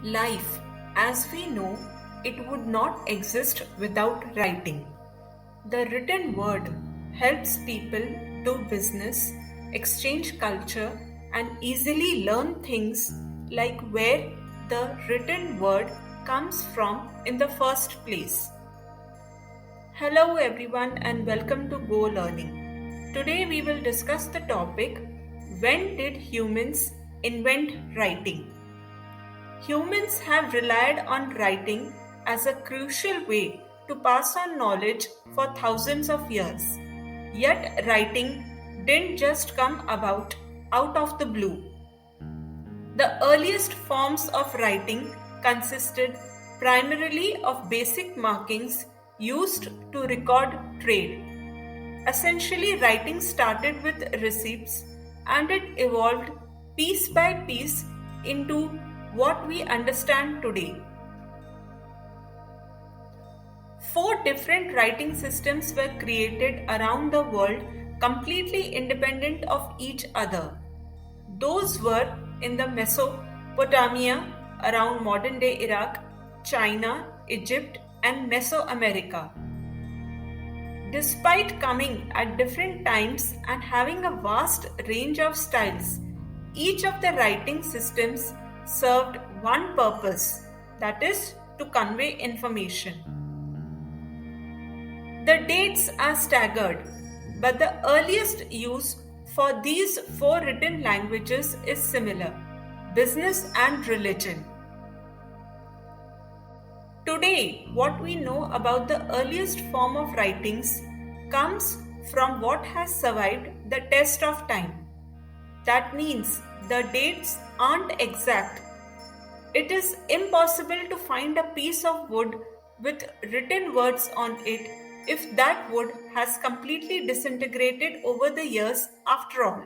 Life, as we know, it would not exist without writing. The written word helps people do business, exchange culture, and easily learn things like where the written word comes from in the first place. Hello, everyone, and welcome to Go Learning. Today, we will discuss the topic: when did humans invent writing? Humans have relied on writing as a crucial way to pass on knowledge for thousands of years. Yet, writing didn't just come about out of the blue. The earliest forms of writing consisted primarily of basic markings used to record trade. Essentially, writing started with receipts and it evolved piece by piece into what we understand today. 4 different writing systems were created around the world, completely independent of each other. Those were in the Mesopotamia, around modern-day Iraq, China, Egypt, and Mesoamerica. Despite coming at different times and having a vast range of styles, each of the writing systems served one purpose, that is, to convey information. The dates are staggered, but the earliest use for these 4 written languages is similar: business and religion. Today, what we know about the earliest form of writings comes from what has survived the test of time. That means the dates aren't exact. It is impossible to find a piece of wood with written words on it if that wood has completely disintegrated over the years after all.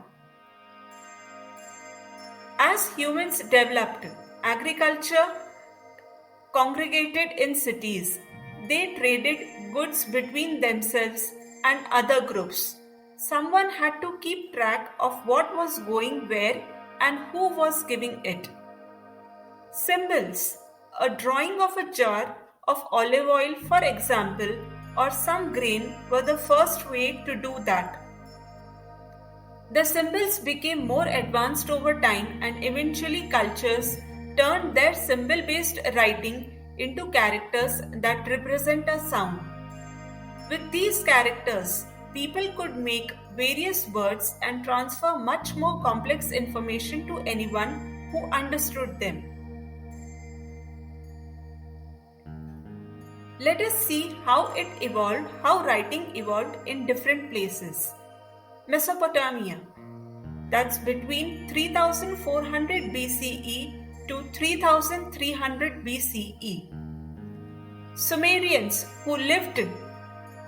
As humans developed, agriculture congregated in cities. They traded goods between themselves and other groups. Someone had to keep track of what was going where and who was giving it. Symbols, a drawing of a jar of olive oil, for example, or some grain, were the first way to do that. The symbols became more advanced over time, and eventually cultures turned their symbol-based writing into characters that represent a sound. With these characters, people could make various words and transfer much more complex information to anyone who understood them. Let us see how writing evolved in different places. Mesopotamia, that's between 3400 BCE to 3300 BCE. Sumerians who lived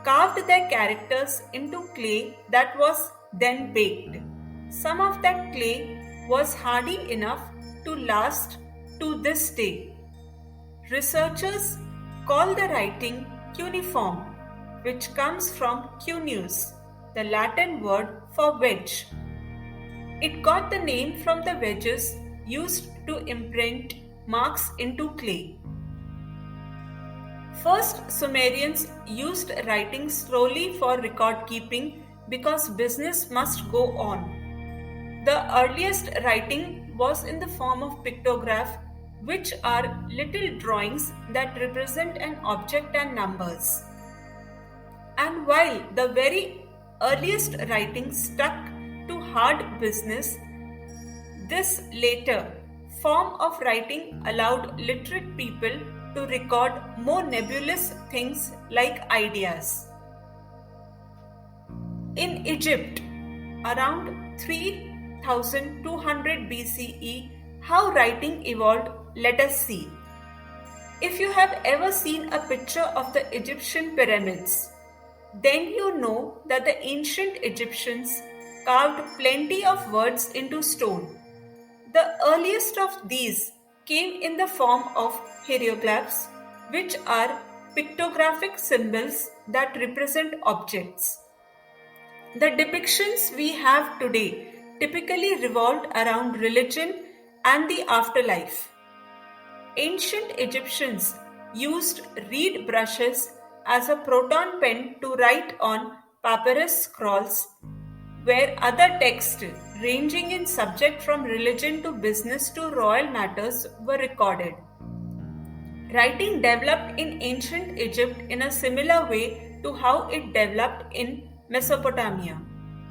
carved their characters into clay that was then baked. Some of that clay was hardy enough to last to this day. Researchers call the writing cuneiform, which comes from cuneus, the Latin word for wedge. It got the name from the wedges used to imprint marks into clay. First, Sumerians used writing slowly for record keeping because business must go on. The earliest writing was in the form of pictograph, which are little drawings that represent an object and numbers. And while the very earliest writing stuck to hard business, this later form of writing allowed literate people to record more nebulous things like ideas. In Egypt, around 3200 BCE, how writing evolved, let us see. If you have ever seen a picture of the Egyptian pyramids, then you know that the ancient Egyptians carved plenty of words into stone. The earliest of these came in the form of hieroglyphs, which are pictographic symbols that represent objects. The depictions we have today typically revolved around religion and the afterlife. Ancient Egyptians used reed brushes as a proton pen to write on papyrus scrolls, where other texts, ranging in subject from religion to business to royal matters, were recorded. Writing developed in ancient Egypt in a similar way to how it developed in Mesopotamia.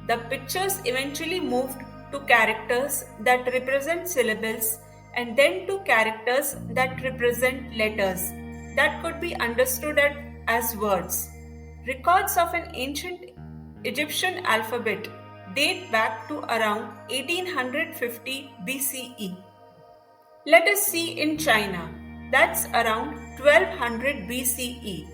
The pictures eventually moved to characters that represent syllables and then to characters that represent letters that could be understood as words. Records of an ancient Egyptian alphabet date back to around 1850 BCE. Let us see in China, that's around 1200 BCE.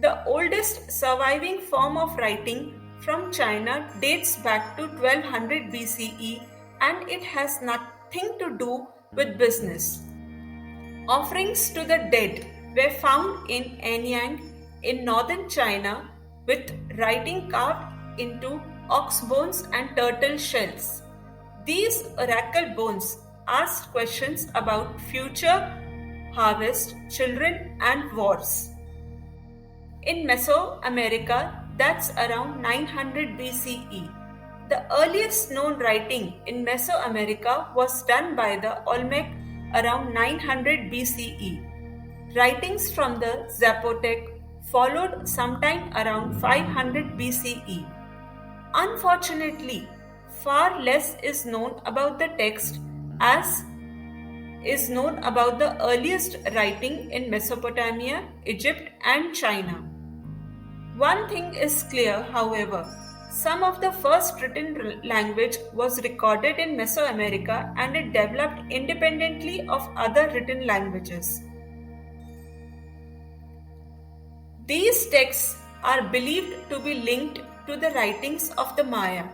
The oldest surviving form of writing from China dates back to 1200 BCE and it has nothing to do with business. Offerings to the dead were found in Anyang in northern China with writing carved into ox bones and turtle shells. These oracle bones asked questions about future harvest, children, and wars. In Mesoamerica, that's around 900 BCE. The earliest known writing in Mesoamerica was done by the Olmec around 900 BCE. Writings from the Zapotec followed sometime around 500 BCE. Unfortunately, far less is known about the text as is known about the earliest writing in Mesopotamia, Egypt, and China. One thing is clear, however, some of the first written language was recorded in Mesoamerica and it developed independently of other written languages. These texts are believed to be linked to the writings of the Maya.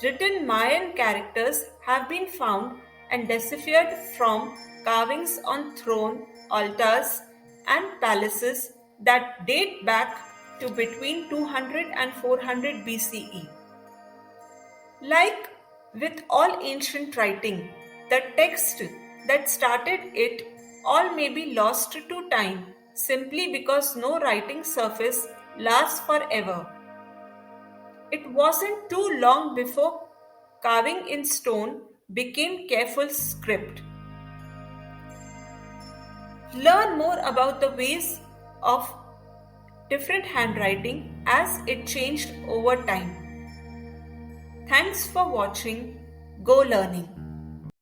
Written Mayan characters have been found and deciphered from carvings on throne, altars, and palaces that date back to between 200 and 400 BCE. Like with all ancient writing, the text that started it all may be lost to time simply because no writing surface lasts forever. It wasn't too long before carving in stone became careful script. Learn more about the ways of different handwriting as it changed over time. Thanks for watching. Go Learning.